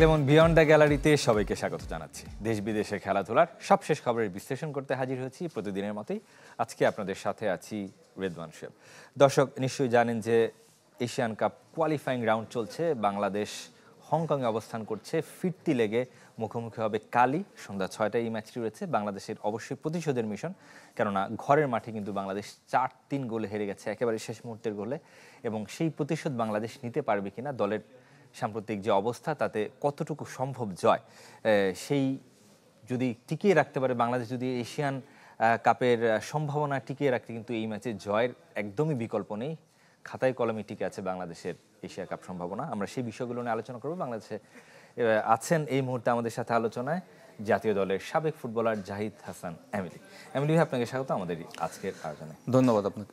Clemon beyond the গ্যালারিতে সবাইকে স্বাগত জানাচ্ছি। দেশ বিদেশের খেলাধুলার সবশেষ খবরের বিশ্লেষণ করতে হাজির হয়েছি প্রতিদিনের মতোই। আজকে আপনাদের সাথে আছি রেদওয়ান শেব। দর্শক নিশ্চয়ই জানেন যে এশিয়ান কাপ কোয়ালিফাইং রাউন্ড চলছে। বাংলাদেশ হংকংয়ে অবস্থান করছে। ফিরতি লেগে মুখোমুখি হবে কালই সন্ধ্যা 6টায় এই ম্যাচটি রয়েছে। বাংলাদেশের অবশ্যই প্রতিশোধের মিশন, কেননা ঘরের মাঠে কিন্তু বাংলাদেশ 4-3 গোলে হেরে গেছে একেবারে শেষ মুহূর্তের গোলে, এবং সেই প্রতিশোধ বাংলাদেশ নিতে পারবে কিনা, দলের সাম্প্রতিক যে অবস্থা তাতে কতটুকু সম্ভব জয়, সেই যদি টিকিয়ে রাখতে পারে বাংলাদেশ, যদি এশিয়ান কাপের সম্ভাবনা টিকিয়ে রাখতে কিন্তু এই ম্যাচে জয়ের একদমই বিকল্প নেই। খাতায় কলমে টিকে আছে বাংলাদেশের এশিয়া কাপ সম্ভাবনা। আমরা সেই বিষয়গুলো নিয়ে আলোচনা করব। বাংলাদেশে আছেন এই মুহূর্তে আমাদের সাথে আলোচনায় জাতীয় দলের সাবেক footballer Zahid Hasan Emily. Emily ভাই, আপনাকে স্বাগত আমাদের আজকের আয়োজনে। ধন্যবাদ আপনাকে।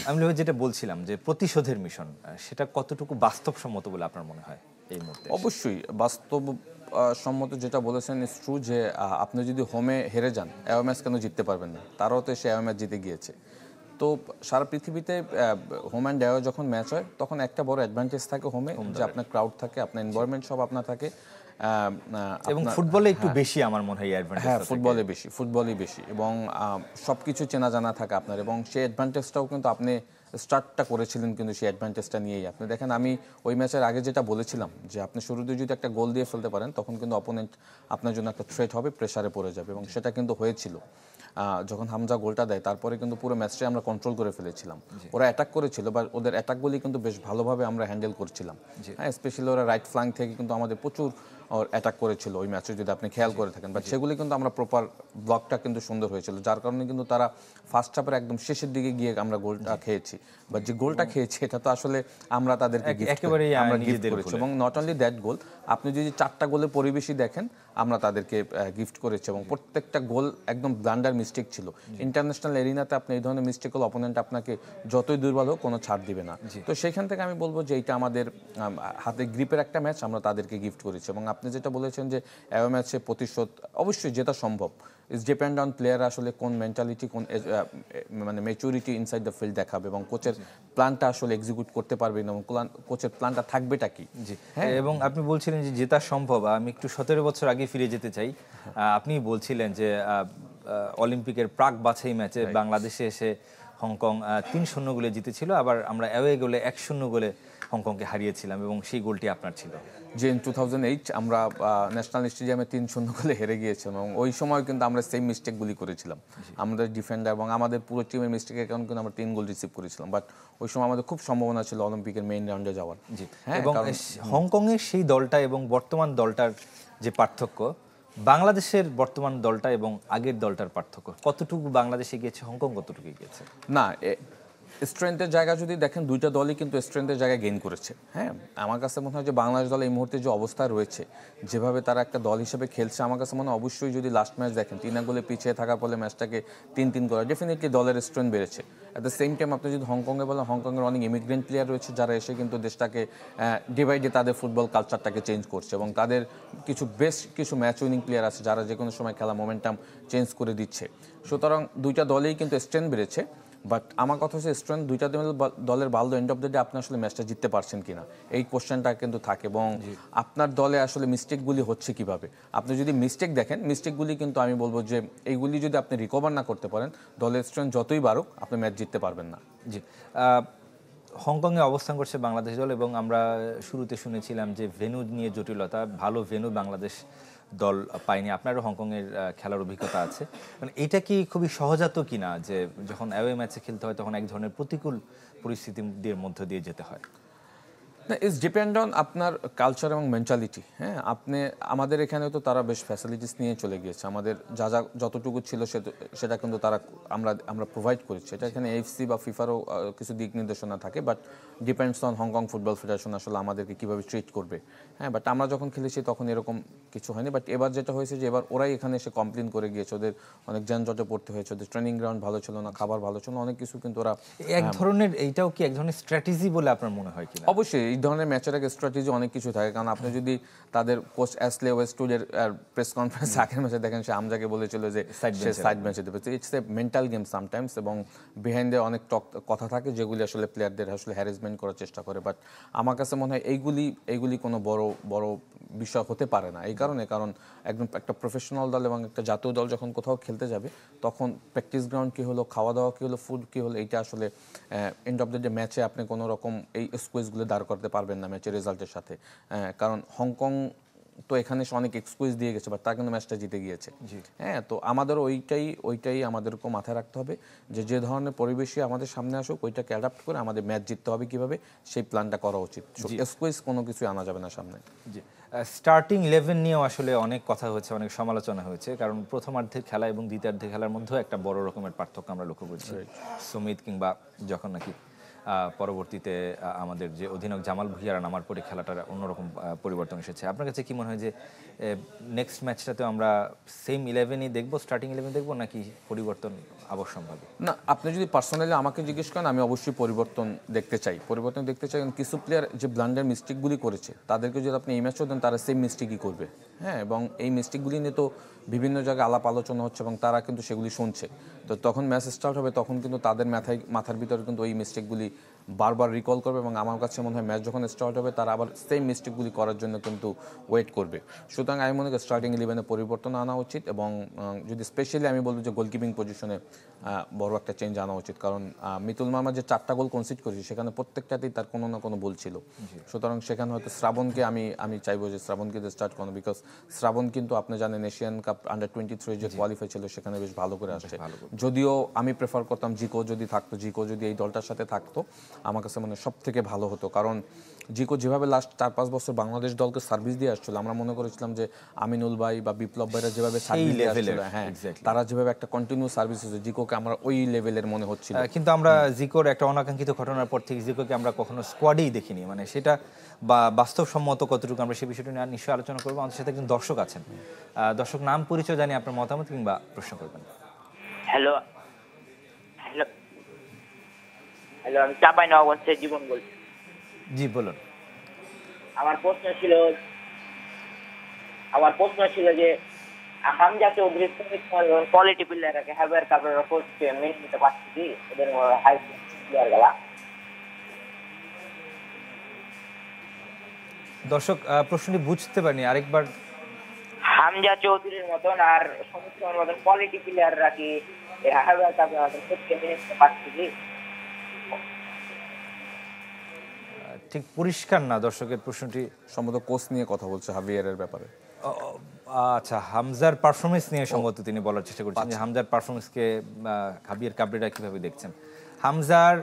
এমিলি ভাই, যেটা বলছিলাম যে প্রতিশোধের মিশন, সেটা কতটুকু বাস্তবসম্মত বলে আপনার মনে হয় এই মুহূর্তে? অবশ্যই বাস্তবসম্মত যেটা বলেছেন ইজ ট্রু, যে আপনি যদি হোমে হেরে যান, অ্যাওয়ে ম্যাচ কেন জিততে পারবেন না? তারাও তো সে অ্যাওয়ে ম্যাচ জিতে গিয়েছে। তো সারা পৃথিবীতে হোম অ্যান্ড অ্যাওয়ে যখন ম্যাচ হয় তখন একটা বড় অ্যাডভান্টেজ থাকে হোমে, যে আপনার ক্রাউড থাকে, আপনার এনভায়রনমেন্ট সব আপনার থাকে, এবং ফুটবলে একটু বেশি আমার মনে হয় অ্যাডভান্টেজ। হ্যাঁ, ফুটবলই বেশি এবং সব কিছু চেনা জানা থাকে আপনার, এবং সেই অ্যাডভান্টেজটাও কিন্তু আপনি স্টার্টটা করেছিলেন কিন্তু সেই অ্যাডভান্টেজটা নিয়েই। আপনি দেখেন, আমি ওই ম্যাচের আগে যেটা বলেছিলাম যে আপনি শুরুতে যদি একটা গোল দিয়ে ফেলতে পারেন তখন কিন্তু অপোনেন্ট আপনার জন্য একটা থ্রেট হবে, প্রেসারে পড়ে যাবে, এবং সেটা কিন্তু হয়েছিল। যখন হামজা গোলটা দেয় তারপরে কিন্তু পুরো ম্যাচটাই আমরা কন্ট্রোল করে ফেলেছিলাম। ওরা অ্যাটাক করেছিল, বা ওদের অ্যাটাকগুলি কিন্তু বেশ ভালোভাবে আমরা হ্যান্ডেল করছিলাম। হ্যাঁ, স্পেশালি ওরা রাইট ফ্ল্যাঙ্ক থেকে কিন্তু আমাদের প্রচুর অ্যাটাক করেছিল ওই ম্যাচে, যদি আপনি খেয়াল করে থাকেন। বাট সেগুলি কিন্তু আমরা প্রপার ব্লকটা কিন্তু সুন্দর হয়েছিল, যার কারণে কিন্তু তারা ফার্স্ট হাফের একদম শেষের দিকে গিয়ে আমরা গোলটা খেয়েছি। বাট যে গোলটা খেয়েছি এটা তো আসলে আমরা তাদেরকে গিফট করেছি, এবং নট অনলি দ্যাট গোল, আপনি যদি 4টা গোলের পরিবেশই দেখেন আমরা তাদেরকে গিফট করেছি, এবং প্রত্যেকটা গোল একদম ব্লান্ডার মিস্টেক ছিল। ইন্টারন্যাশনাল এরিনাতে আপনি এই ধরনের মিস্টেক হলে অপোনেন্ট আপনাকে যতই দুর্বল হোক কোনো ছাড় দিবে না। তো সেইখান থেকে আমি বলবো যে এইটা আমাদের হাতে গ্রিপের একটা ম্যাচ, আমরা তাদেরকে গিফট করেছি। এবং আপনি যেটা বলেছেন যে অ্যাওয়ে ম্যাচে প্রতিশোধ অবশ্যই জেতা সম্ভব, ইজ ডিপেন্ড অন প্লেয়ার আসলে কোন মেন্টালিটি, কোন মানে ম্যাচুরিটি ইনসাইড দ্য ফিল্ড দেখাবে, এবং কোচের প্ল্যানটা আসলে এক্সিকিউট করতে পারবে না, এবং কোচের প্ল্যানটা থাকবেটা কি। হ্যাঁ, এবং আপনি বলছিলেন যে জেতা সম্ভব। আমি একটু 17 বছর আগে ফিরে যেতে চাই। আপনি বলছিলেন যে অলিম্পিকের প্রাক বাছাই ম্যাচে বাংলাদেশে এসে হংকং 3-0 গোলে জিতেছিল, আবার আমরা অ্যাওয়ে গোলে 1-0 গোলে হংকংকে হারিয়েছিলাম, এবং সেই গোলটি আপনার ছিল। যে 2008 আমরা ন্যাশনাল স্টেডিয়ামে 3-0 গোলে হেরে গিয়েছিলাম, এবং ওই সময় কিন্তু আমরা সেম মিস্টেকগুলি করেছিলাম। আমাদের ডিফেন্ডার এবং আমাদের পুরো টিমের মিস্টেকের কারণে কিন্তু আমরা 3 গোল রিসিভ করেছিলাম। বাট ওই সময় আমাদের খুব সম্ভাবনা ছিল অলিম্পিকের মেইন রাউন্ডে যাওয়ার। এবং হংকংয়ের সেই দলটা এবং বর্তমান দলটার যে পার্থক্য, বাংলাদেশের বর্তমান দলটা এবং আগের দলটার পার্থক্য কতটুকু, বাংলাদেশে গিয়েছে, হংকং কতটুকু গিয়েছে? না, স্ট্রেংথের জায়গা যদি দেখেন, দুইটা দলই কিন্তু স্ট্রেংথের জায়গায় গেইন করেছে। হ্যাঁ, আমার কাছে মনে হয় যে বাংলাদেশ দল এই মুহূর্তে যে অবস্থা রয়েছে, যেভাবে তারা একটা দল হিসেবে খেলছে, আমার কাছে মনে হয় অবশ্যই যদি লাস্ট ম্যাচ দেখেন 3 গোলে পিছিয়ে থাকার ফলে ম্যাচটাকে 3-3 করা, ডেফিনেটলি দলের স্ট্রেংথ বেড়েছে। অ্যাট দ্য সেম টাইম আপনি যদি হংকংয়ে বলেন, হংকংয়ের অনেক ইমিগ্রেন্ট প্লেয়ার রয়েছে যারা এসে কিন্তু দেশটাকে ডিভাইডে তাদের ফুটবল কালচারটাকে চেঞ্জ করছে, এবং তাদের কিছু ম্যাচ উইনিং প্লেয়ার আছে যারা যে কোনো সময় খেলা মোমেন্টাম চেঞ্জ করে দিচ্ছে। সুতরাং দুইটা দলেই কিন্তু স্ট্রেংথ বেড়েছে। বাট আমার কথা হচ্ছে, স্ট্রেংথ দুইটা দলের ভালো, এন্ড অফ দ্য ডে আপনি আসলে ম্যাচটা জিততে পারছেন কিনা এই কোশ্চেনটা কিন্তু থাকে, এবং আপনার দলে আসলে মিস্টেকগুলি হচ্ছে কিভাবে। আপনি যদি মিস্টেক দেখেন, মিস্টেকগুলি কিন্তু আমি বলবো যে এইগুলি যদি আপনি রিকভার না করতে পারেন, দলের স্ট্রেংথ যতই বাড়ুক আপনি ম্যাচ জিততে পারবেন না। জি, হংকংয়ে অবস্থান করছে বাংলাদেশ দল, এবং আমরা শুরুতে শুনেছিলাম যে ভেন্যু নিয়ে জটিলতা, ভালো ভেন্যু বাংলাদেশ দল পায়নি। আপনারও হংকংয়ের খেলার অভিজ্ঞতা আছে, মানে এটা কি খুবই সহজাত কিনা যে যখন অ্যাওয়ে ম্যাচে খেলতে হয় তখন এক ধরনের প্রতিকূল পরিস্থিতির মধ্য দিয়ে যেতে হয়? না, ইটস ডিপেন্ড অন আপনার কালচার এবং মেন্টালিটি। হ্যাঁ, আমাদের এখানে তো তারা বেশ ফ্যাসিলিটিস নিয়ে চলে গিয়েছে, আমাদের যতটুকু ছিল সেটা কিন্তু আমরা প্রোভাইড করেছি। এটা এখানে এফসি বা ফিফারও কিছু দিক নির্দেশনা থাকে, but depends on Hong Kong football federation আসলে আমাদেরকে কীভাবে ট্রিট করবে। হ্যাঁ, বাট আমরা যখন খেলেছি তখন এরকম কিছু হয়নি। বাট এবার যেটা হয়েছে যে এবার ওরাই এখানে এসে কমপ্লেন করে গিয়েছে, ওদের অনেক যানজটে পড়তে হয়েছে, ওদের ট্রেনিং গ্রাউন্ড ভালো ছিল না, খাবার ভালো ছিল না, অনেক কিছু কিন্তু ওরা এইটাও কি এক ধরনের স্ট্র্যাটেজি বলে আপনার মনে হয় কিনা? অবশ্যই ধরনের ম্যাচের আগে স্ট্র্যাটেজি অনেক কিছু থাকে, কারণ আপনি যদি তাদের কোচ অ্যাশলে ওয়েস্টউডের প্রেস কনফারেন্স আগের ম্যাচে দেখেন, সে হামজাকে বলেছিল যে সে সাইড বেঞ্চে দেবে। It's a mental game sometimes, এবং বিহাইন্ডে অনেক কথা থাকে যেগুলি আসলে প্লেয়ারদের আসলে হ্যারাসমেন্ট করার চেষ্টা করে। বাট আমার কাছে মনে হয় এইগুলি কোনো বড় বিষয় হতে পারে না। এই কারণে, কারণ একদম একটা প্রফেশনাল দল এবং একটা জাতীয় দল যখন কোথাও খেলতে যাবে, তখন প্র্যাকটিস গ্রাউন্ড কী হলো, খাওয়া দাওয়া কী হলো, ফুড কী হলো, এইটা আসলে এন্ড অফ দ্য ডে ম্যাচে আপনি কোনো রকম এই স্কুইজগুলো দাঁড় করতে পারবেন না ম্যাচের রেজাল্টের সাথে। কারণ হংকং তো এখানে অনেক এক্সকুইজ দিয়ে গেছে, বাট তার কিন্তু ম্যাচটা জিতে গিয়েছে। হ্যাঁ, তো আমাদের ওইটাই আমাদেরকে মাথায় রাখতে হবে যে ধরনের পরিবেশই আমাদের সামনে আসুক, ওইটাকে অ্যাডাপ্ট করে আমাদের ম্যাচ জিততে হবে কীভাবে, সেই প্ল্যানটা করা উচিত। এক্সকুইজ কোনো কিছুই আনা যাবে না সামনে। জি, স্টার্টিং 11 নিয়েও আসলে অনেক কথা হয়েছে, অনেক সমালোচনা হয়েছে, কারণ প্রথমার্ধের খেলা এবং দ্বিতীয়ার্ধের খেলার মধ্যেও একটা বড় রকমের পার্থক্য আমরা লক্ষ্য করছি। সুমিত কিংবা যখন নাকি পরবর্তীতে আমাদের যে অধিনায়ক জামাল ভুঁইয়ারা নামার পরে খেলাটার অন্যরকম পরিবর্তন এসেছে। আপনার কাছে কি মনে হয় যে নেক্সট ম্যাচটাতেও আমরা সেম 11ই দেখবো, স্টার্টিং 11 দেখবো, নাকি পরিবর্তন আবশ্যকভাবে? না, আপনি যদি পার্সোনালি আমাকে জিজ্ঞেস করেন, আমি অবশ্যই পরিবর্তন দেখতে চাই। কারণ কিছু প্লেয়ার যে ব্লান্ডার মিস্টেকগুলি করেছে, তাদেরকে যদি আপনি এই ম্যাচও দেন, তারা সেম মিস্টেকই করবে। হ্যাঁ, এবং এই মিস্টেকগুলি নিয়ে তো বিভিন্ন জায়গায় আলাপ আলোচনা হচ্ছে এবং তারা কিন্তু সেগুলি শুনছে। তো তখন ম্যাচ স্টার্ট হবে, তখন কিন্তু তাদের মাথার ভিতরে কিন্তু ওই মিস্টেকগুলি বারবার রিকল করবে, এবং আমার কাছে মনে হয় ম্যাচ যখন স্টার্ট হবে, তারা আবার সেম মিস্টেকগুলি করার জন্য কিন্তু ওয়েট করবে। সুতরাং আমি মনে করি স্টার্টিং 11-এ পরিবর্তন আনা উচিত, এবং যদি স্পেশালি আমি বলবো যে গোলকিপিং পজিশনে বড় একটা চেঞ্জ আনা উচিত। কারণ মিতুল মার্মা যে 4টা গোল কনসিড করেছে, সেখানে প্রত্যেকটাতেই তার কোনো না কোনো ভুল ছিল। সুতরাং সেখানে হয়তো শ্রাবণকে আমি চাইবো যে শ্রাবণকে স্টার্ট করানো, বিকজ শ্রাবণ কিন্তু আপনি জানেন এশিয়ান কাপ আন্ডার-23 যে কোয়ালিফাই ছিল, সেখানে বেশ ভালো করে আসছে। যদিও আমি প্রেফার করতাম জিকো যদি এই দলটার সাথে থাকতো, আমার কাছে মনে হয় সব থেকে ভালো হতো। কারণ জিকো যেভাবে লাস্ট 4-5 বছর বাংলাদেশ দলকে সার্ভিস দিয়ে আসছিল, আমরা মনে করেছিলাম যে আমিনুল ভাই বা বিপ্লব ভাইরা যেভাবে সার্ভিস দিয়ে আসছিল, হ্যাঁ, তারা যেভাবে একটা কন্টিনিউ সার্ভিস হচ্ছে, জিকোকে আমরা ওই লেভেলের মনে হচ্ছিল। কিন্তু আমরা জিকোর একটা অনাকাঙ্ক্ষিত ঘটনার পর থেকে জিকোকে আমরা কখনো স্কোয়াডেই দেখিনি। মানে সেটা বা বাস্তবসম্মত কতটুকু, আমরা সেই বিষয়টা নিয়ে নিশ্চয়ই আলোচনা করবো। আমাদের সাথে একজন দর্শক আছেন। দর্শক, নাম পরিচয় জানিয়ে আপনার মতামত কিংবা প্রশ্ন করবেন। হ্যালো হ্যালো হ্যালো আমি চাঁপাইনবাবগঞ্জ থেকে জীবন বলছি। জি, বলুন। আমার প্রশ্ন ছিল যে হামজা চৌধুরী কোয়ালিটি প্লেয়ারকে হ্যাভার কাপের কোচ মেনে নিতে পারছি কি ওদের হাই প্লেয়ার গেলা। দর্শক, প্রশ্নটি বুঝতে পারিনি, আরেকবার। হামজা চৌধুরীর মতন আর সমুদ্রের মতন কোয়ালিটি প্লেয়াররা কি হ্যাভার কাপের কোচকে মেনে নিতে পারছি কি? ঠিক পরিষ্কার না দর্শকের প্রশ্নটি। সম্ভবত কোচ নিয়ে কথা বলছে, হাভিয়ারের ব্যাপারে। আচ্ছা, হামজার পারফরমেন্স নিয়ে সম্ভবত তিনি বলার চেষ্টা করছেন যে হামজার পারফরমেন্সকে হাবিয়ার কাবরেরা কিভাবে দেখছেন। হামজার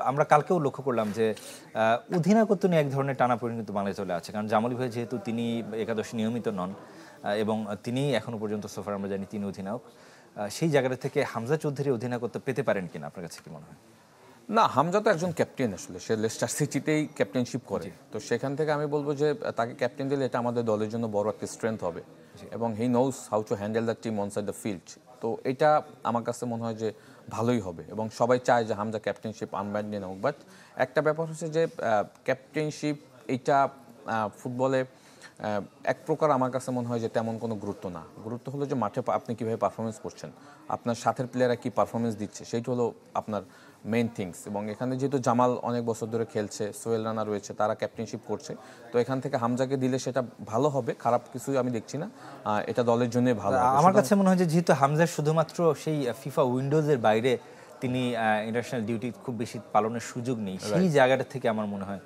আমরা কালকেও লক্ষ্য করলাম যে অধিনায়কত্ব নিয়ে এক ধরনের টানাপোড়েন কিন্তু বাংলায় চলে আছে। কারণ জামালি ভাই যেহেতু তিনি একাদশে নিয়মিত নন, এবং তিনি এখনো পর্যন্ত সোফার আমরা জানি তিনি অধিনায়ক, সেই জায়গাটা থেকে হামজা চৌধুরী অধিনায়কত্ব পেতে পারেন কিনা, আপনার কাছে কি মনে হয়? না, হামজা তো একজন ক্যাপ্টেন, আসলে সে লেস্টার সিটিতেই ক্যাপ্টেনশিপ করে। তো সেখান থেকে আমি বলবো যে তাকে ক্যাপ্টেন দিলে এটা আমাদের দলের জন্য বড় একটা স্ট্রেংথ হবে, এবং হি knows how to handle the team onside the field. তো এটা আমার কাছে মনে হয় যে ভালোই হবে, এবং সবাই চায় যে হামজা ক্যাপ্টেনশিপ আনব্যান্ড নিয়ে নেব। বাট একটা ব্যাপার হচ্ছে যে ক্যাপ্টেনশিপ এইটা ফুটবলে এক প্রকার আমার কাছে মনে হয় যে তেমন কোনো গুরুত্ব না। গুরুত্ব হলো যে মাঠে আপনি কীভাবে পারফরমেন্স করছেন, আপনার সাথের প্লেয়াররা কী পারফরমেন্স দিচ্ছে, সেইটা হলো আপনার মেইন থিংস। এবং এখানে যেহেতু জামাল অনেক বছর ধরে খেলছে, সোহেল রানা রয়েছে, তারা ক্যাপ্টেনশিপ করছে, তো এখান থেকে হামজাকে দিলে সেটা ভালো হবে, খারাপ কিছুই আমি দেখছি না, এটা দলের জন্য ভালো হবে। আমার কাছে মনে হয় যে যেহেতু হামজার শুধুমাত্র সেই ফিফা উইন্ডোজের বাইরে তিনি ইন্টারন্যাশনাল ডিউটি খুব বেশি পালনের সুযোগ নেই, সেই জায়গাটা থেকে আমার মনে হয়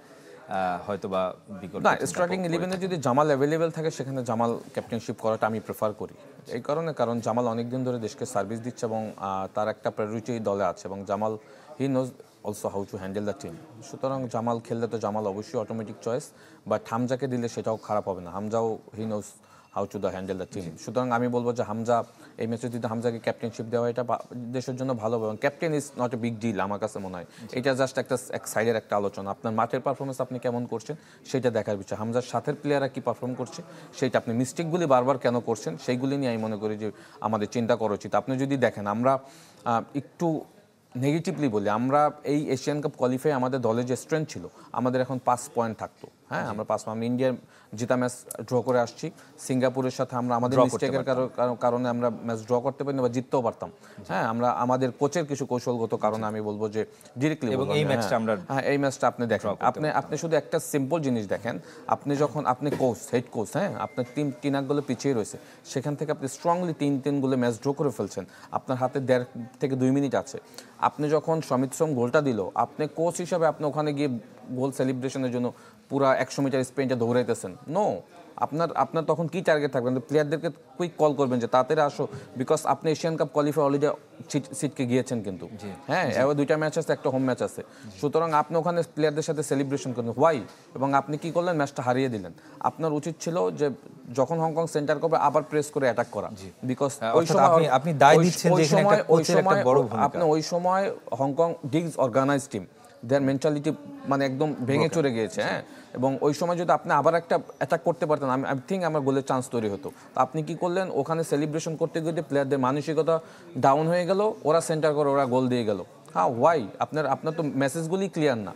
হয়তোবা বিকল্প না, স্টার্টিং 11-এ যদি জামাল অ্যাভেলেবেল থাকে, সেখানে জামাল ক্যাপ্টেনশিপ করাটা আমি প্রেফার করি। এই কারণ জামাল অনেকদিন ধরে দেশকে সার্ভিস দিচ্ছে, এবং তার একটা প্রায়োরিটি দলে আছে, এবং Jamal he knows also how to handle the team. সুতরাং জামাল খেললে তো জামাল অবশ্যই অটোমেটিক চয়েস, বাট হামজাকে দিলে সেটাও খারাপ হবে না, হামজাও he knows how to the handle the team. সুতরাং আমি বলবো যে হামজা এই ম্যাচে যদি হামজাকে ক্যাপ্টেনশিপ দেওয়া, এটা দেশের জন্য ভালো হবে, এবং captain is not a big deal আমার কাছে মনে হয়। এটা জাস্ট এক সাইডের একটা আলোচনা, আপনার মাঠের পারফরমেন্স আপনি কেমন করছেন সেটা দেখার বিষয়। হামজার সাথের প্লেয়াররা কি পারফর্ম করছে সেইটা, আপনি মিস্টেকগুলি বারবার কেন করছেন সেইগুলি নিয়ে আমি মনে করি যে আমাদের চিন্তা করা উচিত। আপনি যদি দেখেন, আমরা একটু নেগেটিভলি বলি, আমরা এই এশিয়ান কাপ কোয়ালিফাই আমাদের দলের যে স্ট্রেংথ ছিল, আমাদের এখন 5 পয়েন্ট থাকতো। হ্যাঁ, আমরা 5 পয়েন্ট, ইন্ডিয়ার জিতা ম্যাচ ড্র করে আসছি, সিঙ্গাপুরের সাথে আমরা আমাদের মিস্টেকের কারণে আমরা ম্যাচ ড্র করতে পারিনি বা জিততেও পারতাম। হ্যাঁ, আমরা আমাদের কোচের কিছু কৌশলগত কারণে আমি বলবো যে ডিরেক্টলি, এবং এই ম্যাচটা আমরা এই ম্যাচটা আপনি দেখেন, আপনি শুধু একটা সিম্পল জিনিস দেখেন, আপনি যখন আপনি কোচ, হেড কোচ, হ্যাঁ, আপনার টিম 3 গোলে পিছিয়ে রয়েছে, সেখান থেকে আপনি স্ট্রংলি 3 গোলে ম্যাচ ড্র করে ফেলছেন, আপনার হাতে 1.5 থেকে 2 মিনিট আছে। আপনি যখন সমিত সোম গোলটা দিল, আপনি কোচ হিসাবে আপনি ওখানে গিয়ে গোল সেলিব্রেশনের জন্য পুরা 100 মিটার স্প্রিন্টে দৌড়াইতেছেন? নো। আপনার তখন কি টার্গেট থাকবেন? প্লেয়ারদেরকে কুইক কল করবেন যে তাড়াতাড়ি আসো, বিকজ আপনি এশিয়ান কাপ কোয়ালিফাই অলরেডি সিটকে গিয়েছেন কিন্তু। হ্যাঁ, এবার 2টা ম্যাচ আছে, একটা হোম ম্যাচ আছে, সুতরাং আপনি ওখানে প্লেয়ারদের সাথে সেলিব্রেশন করেন, হোয়াই? এবং আপনি কি করলেন? ম্যাচটা হারিয়ে দিলেন। আপনার উচিত ছিল যে যখন হংকং সেন্টার করবে আবার প্রেস করে অ্যাটাক করা, বিকজ ওই সময় আপনি দায় দিচ্ছেন যে এখানে একটা কোচের একটা বড় ভূমিকা। আপনি ওই সময় হংকং ডিগস অর্গানাইজ টিম, দেয়ার মেন্টালিটি মানে একদম ভেঙে চড়ে গিয়েছে। হ্যাঁ, এবং ওই সময় যদি আপনি আবার একটা অ্যাটাক করতে পারতেন, আই থিঙ্ক আমার গোলের চান্স তৈরি হতো। তো আপনি কি করলেন? ওখানে সেলিব্রেশন করতে গিয়ে প্লেয়ারদের মানসিকতা ডাউন হয়ে গেল, ওরা সেন্টার করে ওরা গোল দিয়ে গেল। হ্যাঁ, হোয়াই? আপনার তো মেসেজগুলি ক্লিয়ার না।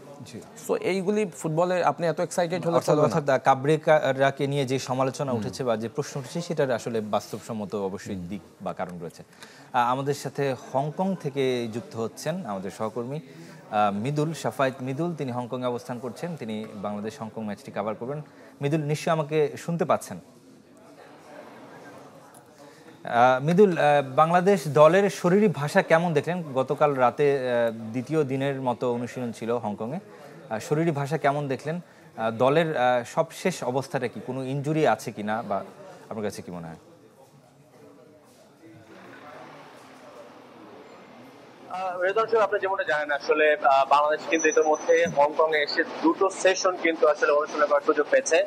সো এইগুলি ফুটবলে আপনি এত এক্সাইটেড হলে অর্থাৎ কাবরেরাকে নিয়ে যে সমালোচনা উঠেছে বা যে প্রশ্ন উঠেছে, সেটার আসলে বাস্তবসম্মত অবশ্যই দিক বা কারণ রয়েছে। আমাদের সাথে হংকং থেকে যুক্ত হচ্ছেন আমাদের সহকর্মী মৃদুল, শাফায়েত মৃদুল। তিনি হংকংয়ে অবস্থান করছেন, তিনি বাংলাদেশ হংকং ম্যাচটি কভার করবেন। মৃদুল, নিশ্চয়ই আমাকে শুনতে পাচ্ছেন? মৃদুল, বাংলাদেশ দলের শরীরী ভাষা কেমন দেখলেন? গতকাল রাতে দ্বিতীয় দিনের মতো অনুশীলন ছিল হংকংয়ে, শরীরী ভাষা কেমন দেখলেন? দলের সবশেষ অবস্থাটা কি? কোনো ইনজুরি আছে কিনা বা আপনার কাছে কি মনে হয়? আপনি যেমনটা জানেন, আসলে বাংলাদেশ কিন্তু ইতিমধ্যে হংকং এ এসে 2টো সেশন কিন্তু আসলে অনুশীলন করার সুযোগ পেয়েছে,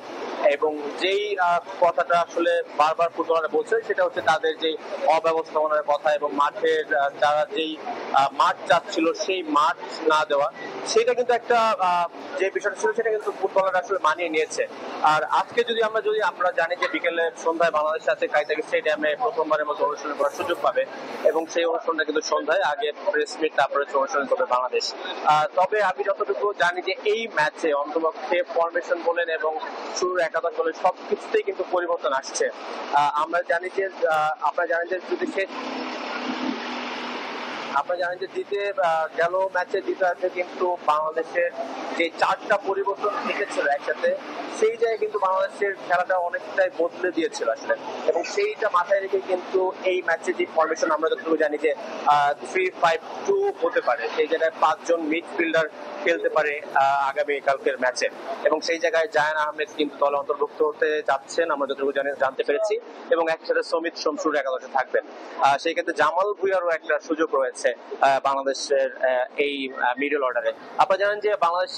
এবং যেই কথাটা আসলে বারবার ফুটবলাররা বলছে, সেটা হচ্ছে তাদের যে অব্যবস্থাপনার কথা এবং মাঠের তারা যেই মাঠ চাচ্ছিল সেই মাঠ না দেওয়া, সেটা কিন্তু একটা যে বিষয়টা ছিল সেটা কিন্তু ফুটবলাররা আসলে মানিয়ে নিয়েছে। আর আজকে যদি আমরা জানি যে বিকেলে সন্ধ্যায় বাংলাদেশের সাথে কাইতাকি স্টেডিয়ামে প্রথমবারের মতো অনুশীলন করার সুযোগ পাবে, এবং সেই অনুষ্ঠানটা কিন্তু সন্ধ্যায় আগে প্রেস মিট, তারপরে অনুশীলন করবে বাংলাদেশ। তবে আমি যতটুকু জানি যে এই ম্যাচে অন্তপক্ষে ফরমেশন বলেন এবং শুরুর একাদশ বলেন সবকিছুতেই কিন্তু পরিবর্তন আসছে। আপনারা জানেন যে যদি আপনারা জানেন যে গেল ম্যাচে জিতে কিন্তু বাংলাদেশের যে 4টা পরিবর্তন এসেছিল একসাথে, সেই জায়গায় কিন্তু বাংলাদেশের খেলাটা অনেকটাই বদলে দিয়েছিল আসলে, এবং সেইটা মাথায় রেখে কিন্তু এই ম্যাচে যে ফরমেশন আমরা যতটুকু জানি যে 3-5-2 হতে পারে, সেই জায়গায় 5 জন মিডফিল্ডার খেলতে পারে আগামী কালকের ম্যাচে, এবং সেই জায়গায় জায়ান আহমেদ কিন্তু দলে অন্তর্ভুক্ত হতে যাচ্ছেন আমরা যতটুকু জানতে পেরেছি, এবং একসাথে সমিত শমসুর একাদশে থাকবেন। সেই ক্ষেত্রে জামাল ভুঁইয়ারও একটা সুযোগ রয়েছে বাংলাদেশের এই মিডল অর্ডারে। আপনারা জানেন যে বাংলাদেশ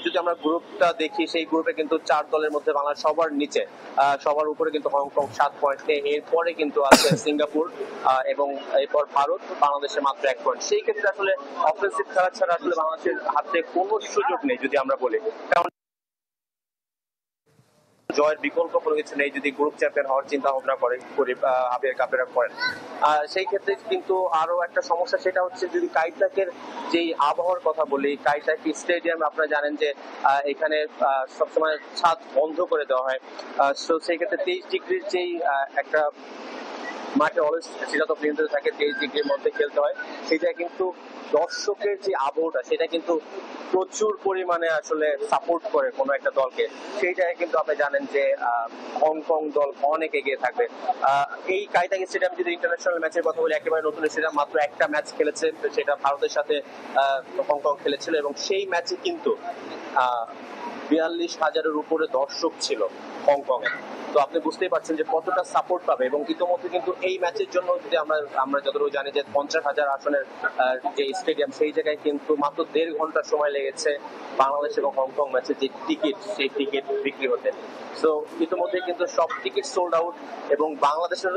যদি আমরা গ্রুপটা দেখি, সেই গ্রুপে কিন্তু 4 দলের মধ্যে বাংলাদেশ সবার নিচে, সবার উপরে কিন্তু হংকং 7 পয়েন্ট, এরপরে কিন্তু আছে সিঙ্গাপুর এবং এরপর ভারত, বাংলাদেশের মাত্র 1 পয়েন্ট। সেই ক্ষেত্রে আসলে অফেন্সিভ খেলা ছাড়া আসলে বাংলাদেশের হাতে কোনো সুযোগ নেই যদি আমরা বলি, কারণ জয়ের বিকল্প কোনো কিছু নেই যদি গ্রুপ চ্যাম্পিয়ন হওয়ার চিন্তা ভাবনা করি কাপেরা করেন। সেই ক্ষেত্রে কিন্তু আরো একটা সমস্যা, সেটা হচ্ছে যদি কাইটাকের যেই আবহাওয়ার কথা বলি, কাইটাক স্টেডিয়াম আপনারা জানেন যে এখানে সবসময় ছাদ বন্ধ করে দেওয়া হয়, তো সেই ক্ষেত্রে 23 ডিগ্রির যেই একটা মাঠে অলওয়েজ শীতাতপ নিয়ন্ত্রিত থাকে, 23 ডিগ্রির মধ্যে খেলতে হয়, সেটা কিন্তু দর্শকের যে আবহটা সেটা কিন্তু প্রচুর পরিমাণে আসলে সাপোর্ট করে কোনো একটা দলকে। সেই জায়গায় কিন্তু আপনি জানেন যে হংকং দল অনেক এগিয়ে থাকবে। এই কাইতাকি স্টেডিয়াম যদি ইন্টারন্যাশনাল ম্যাচের কথা বলি, একেবারে নতুন স্টেডিয়াম, মাত্র একটা ম্যাচ খেলেছে, সেটা ভারতের সাথে হংকং খেলেছিল, এবং সেই ম্যাচে কিন্তু 42,000-এর উপরে দর্শক ছিল হংকং এ। তো আপনি বুঝতেই পারছেন যে কতটা সাপোর্ট পাবে, এবং ইতিমধ্যে কিন্তু এই ম্যাচের জন্য যদি আমরা যতটুকু জানি যে 50,000 আসনের যে স্টেডিয়াম, সেই জায়গায় কিন্তু মাত্র 1.5 ঘন্টা সময় লেগেছে বাংলাদেশ এবং হংকং ম্যাচের যে সেই টিকিট বিক্রি হতে। সো ইতিমধ্যে কিন্তু সব টিকিট সোল্ড আউট, এবং বাংলাদেশের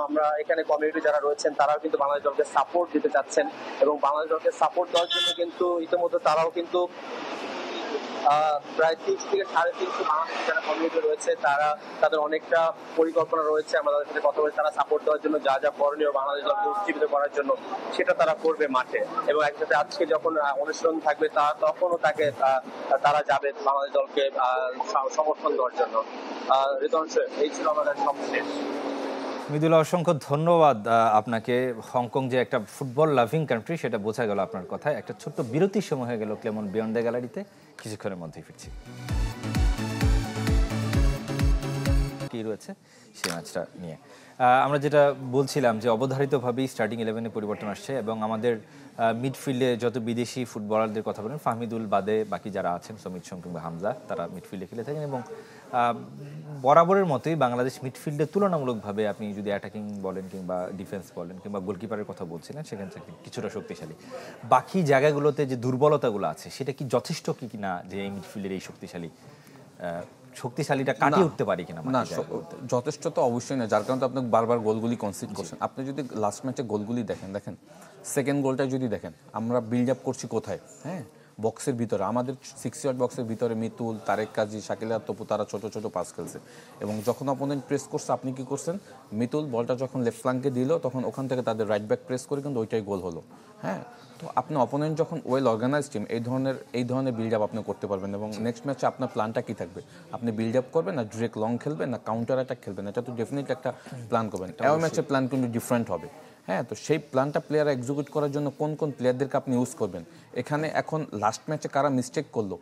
আমরা এখানে কমিউনিটি যারা রয়েছেন তারাও কিন্তু বাংলাদেশ দলকে সাপোর্ট দিতে চাচ্ছেন, এবং বাংলাদেশ দলকে সাপোর্ট দেওয়ার জন্য কিন্তু ইতিমধ্যে তারাও কিন্তু প্রায় 300 থেকে 350 বাংলাদেশি যারা কমিউনিটি রয়েছে তারা তাদের অনেকটা পরিকল্পনা রয়েছে। আমরা তাদের সাথে কথা বলে তারা সাপোর্ট দেওয়ার জন্য যা যা করণীয় বাংলাদেশ দলকে উজ্জীবিত করার জন্য সেটা তারা করবে মাঠে, এবং একসাথে আজকে যখন অনুশীলন থাকবে তখনও তারা যাবে বাংলাদেশ দলকে সমর্থন দেওয়ার জন্য। রিদওয়ান শোয়েব, এই ছিল আমাদের সবশেষ। মৃদুলা, অসংখ্য ধন্যবাদ আপনাকে। হংকং যে একটা ফুটবল লাভিং কান্ট্রি সেটা বোঝা গেল আপনার কথায়। একটা ছোট্ট বিরতির সময় হয়ে গেল ক্লেমন বিয়ন্ড দ্য গ্যালারিতে। কিছুক্ষণের মধ্যেই ফিরছি। কি রয়েছে সেই ম্যাচটা নিয়ে আমরা যেটা বলছিলাম যে অবধারিতভাবেই স্টার্টিং 11-এ পরিবর্তন আসছে এবং আমাদের মিডফিল্ডে যত বিদেশি ফুটবলারদের কথা বলেন, ফাহমিদুল বাদে বাকি যারা আছেন, সমিত সোম কিংবা হামজা, তারা মিডফিল্ডে খেলে থাকেন এবং বরাবরের মতোই বাংলাদেশ মিডফিল্ডে তুলনামূলকভাবে আপনি যদি অ্যাটাকিং বলেন কিংবা ডিফেন্স বলেন কিংবা গোলকিপারের কথা বলছিলেন, সেখান থেকে কিছুটা শক্তিশালী। বাকি জায়গাগুলোতে যে দুর্বলতাগুলো আছে সেটা কি যথেষ্ট কি না যে এই মিডফিল্ডের এই শক্তিশালীটা কাটিয়ে উঠতে পারি কিনা? না, যথেষ্ট তো অবশ্যই না, যার কারণে আপনি বারবার গোলগুলি কনসিড করছেন। আপনি যদি লাস্ট ম্যাচে গোলগুলি দেখেন সেকেন্ড গোলটা যদি দেখেন, আমরা বিল্ড আপ করছি কোথায়? হ্যাঁ, বক্সের ভিতরে, আমাদের 6 ইয়ার্ড বক্সের ভিতরে মিতুল, তারেক কাজী, শাকিল আর তপু তারা ছোট ছোট পাস খেলছে এবং যখন অপোনেন্ট প্রেস করছে আপনি কি করছেন? মিতুল বলটা যখন লেফট ফ্ল্যাঙ্কে দিল তখন ওখান থেকে তাদের রাইট ব্যাক প্রেস করে কিন্তু ওইটাই গোল হলো। হ্যাঁ, তো আপনি অপোনেন্ট যখন ওয়েল অর্গানাইজ টিম, এই ধরনের বিল্ড আপ আপনি করতে পারবেন এবং নেক্সট ম্যাচে আপনার প্ল্যানটা কি থাকবে? আপনি বিল্ড আপ করবেন না ডিরেক্ট লং খেলবেন না কাউন্টার অ্যাটাক খেলবেন? এটা তো ডেফিনেটলি একটা প্ল্যান করবেন। এই ম্যাচের প্ল্যান কিন্তু ডিফারেন্ট হবে। হ্যাঁ, তো সেই প্ল্যানটা প্লেয়ার এক্সিকিউট করার জন্য কোন কোন প্লেয়ারদেরকে আপনি ইউজ করবেন? এখানে এখন লাস্ট ম্যাচে কারা মিস্টেক করলো,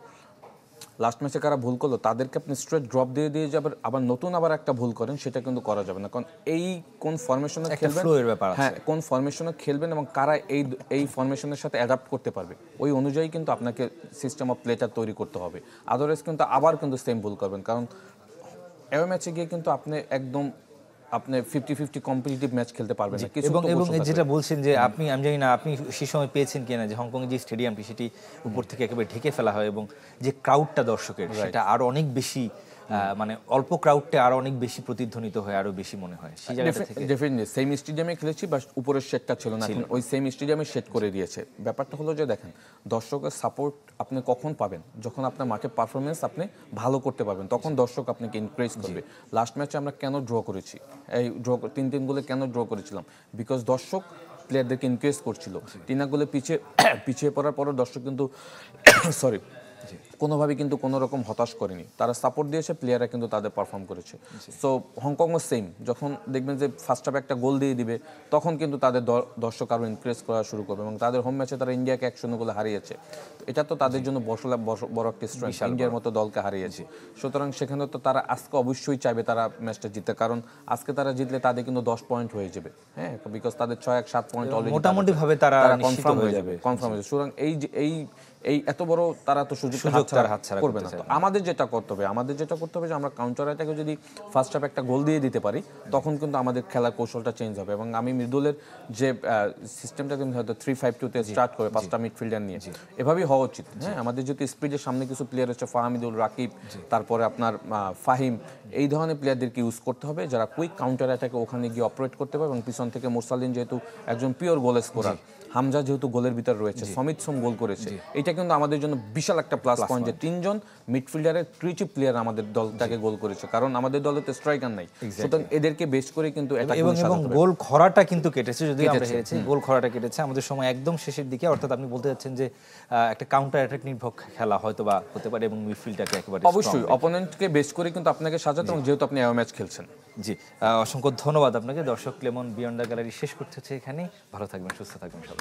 লাস্ট ম্যাচে কারা ভুল করলো, তাদেরকে আপনি স্ট্রেট ড্রপ দিয়ে যাবেন, আবার নতুন আবার একটা ভুল করেন, সেটা কিন্তু করা যাবে না। কারণ এই কোন ফরমেশনে খেলবেন, হ্যাঁ কোন ফরমেশনে খেলবেন এবং কারা এই ফরমেশনের সাথে অ্যাডাপ্ট করতে পারবে, ওই অনুযায়ী কিন্তু আপনাকে সিস্টেম অফ প্লেটা তৈরি করতে হবে। আদারওয়াইজ কিন্তু আবার কিন্তু সেম ভুল করবেন। কারণ এই ম্যাচে গিয়ে কিন্তু আপনি একদম 50-50 কম্পিটিটিভ ম্যাচ খেলতে পারবেন না। এবং যেটা বলছেন যে আমি জানি না আপনি সেই সময় পেয়েছেন কিনা যে হংকং যে স্টেডিয়ামটি সেটি উপর থেকে একেবারে ঢেকে ফেলা হয় এবং যে ক্রাউডটা দর্শকের সেটা আরো অনেক বেশি, মানে অল্প ক্রাউডটা আরো অনেক বেশি প্রতিধ্বনিত হয়, আরো বেশি মনে হয় সেই জায়গাটা থেকে। ডেফিনেটলি সেম স্টেডিয়ামে খেলেছি, বাট উপরের শেডটা ছিল না, ওই সেম স্টেডিয়ামে সেট করে দিয়েছে। ব্যাপারটা হলো যে দেখেন, দর্শকের সাপোর্ট আপনি কখন পাবেন? যখন আপনার মাঠে পারফরমেন্স আপনি ভালো করতে পারবেন, তখন দর্শক আপনাকে এনকারেজ করবে। লাস্ট ম্যাচে আমরা কেন ড্র করেছি, এই ড্র 3 গোলে কেন ড্র করেছিলাম? বিকজ দর্শক প্লেয়ারদেরকে এনকারেজ করছিল। 3 গোলে পিছিয়ে পড়ার পরও দর্শক কিন্তু সরি কোনোভাবে কিন্তু কোনো রকম হতাশ করেনি, তারা সাপোর্ট দিয়েছে, প্লেয়াররা কিন্তু তাদের পারফর্ম করেছে। সো হংকংও সেম, যখন দেখবেন যে ফার্স্ট হাফে একটা গোল দিয়ে দিবে তখন কিন্তু তাদের দর্শক আরও এনকারেজ করা শুরু করবে এবং তাদের হোম ম্যাচে তারা ইন্ডিয়াকে 1-0 গোলে হারিয়েছে। এটা তো তাদের জন্য বড় একটা স্ট্রেংথ, ইন্ডিয়ার মতো দলকে হারিয়েছে। সুতরাং সেখানে তো তারা আজকে অবশ্যই চাইবে তারা ম্যাচটা জিততে, কারণ আজকে তারা জিতলে তাদের কিন্তু 10 পয়েন্ট হয়ে যাবে। হ্যাঁ, বিকজ তাদের 6-7 পয়েন্ট অলরেডি মোটামুটি ভাবে তারা কনফার্ম হয়ে যাবে। সুতরাং এই এত বড় তারা তো সুযোগ হাতছাড়া করবে না। তো আমাদের যেটা করতে হবে যে আমরা কাউন্টার অ্যাটাকে যদি ফার্স্ট হাফে একটা গোল দিয়ে দিতে পারি তখন কিন্তু আমাদের খেলার কৌশলটা চেঞ্জ হবে। এবং আমি মৃদুলের যে সিস্টেমটা কিন্তু হয়তো 3-5-2-তে স্টার্ট করে 5টা মিডফিল্ডার নিয়ে, এভাবেই হওয়া উচিত। হ্যাঁ, আমাদের যেহেতু স্পিডের সামনে কিছু প্লেয়ার হচ্ছে, ফাহমিদুল, রাকিব, তারপরে আপনার ফাহিম, এই ধরনের প্লেয়ারদেরকে ইউজ করতে হবে যারা কুইক কাউন্টার অ্যাটাকে ওখানে গিয়ে অপারেট করতে পারে। এবং পিছন থেকে মুরসালিন যেহেতু একজন পিওর গোল স্কোরার, হামজা যেহেতু গোলের ভিতর রয়েছে, সমিত সোম গোল করেছে, এটা কিন্তু আমাদের জন্য বিশাল একটা প্লাস পয়েন্ট যে 3 জন মিডফিল্ডারের ক্রিয়েটিভ প্লেয়ার আমাদের দলটাকে গোল করেছে, কারণ আমাদের দলে তো স্ট্রাইকার নাই। সুতরাং এদেরকে বেস করে কিন্তু এবং গোল খরাটা কিন্তু কেটেছে, যদি আমরা হেরেছি গোল খরাটা কেটেছে আমাদের সময় একদম শেষের দিকে। অর্থাৎ আপনি বলতে যাচ্ছেন যে একটা কাউন্টার অ্যাটাক নির্ভর খেলা হয়তো বা হতে পারে এবং মিডফিল্ডটাকে একেবারে অবশ্যই অপোনেন্টকে বেস করে কিন্তু আপনাকে সাজাতে, এবং যেহেতু আপনি ম্যাচ খেলছেন। জি, অসংখ্য ধন্যবাদ আপনাকে। দর্শক, ক্লেমন বিয়ন্ড দ্য গ্যালারি শেষ করতে হচ্ছে এখানেই। ভালো থাকবেন, সুস্থ থাকবেন সবাই।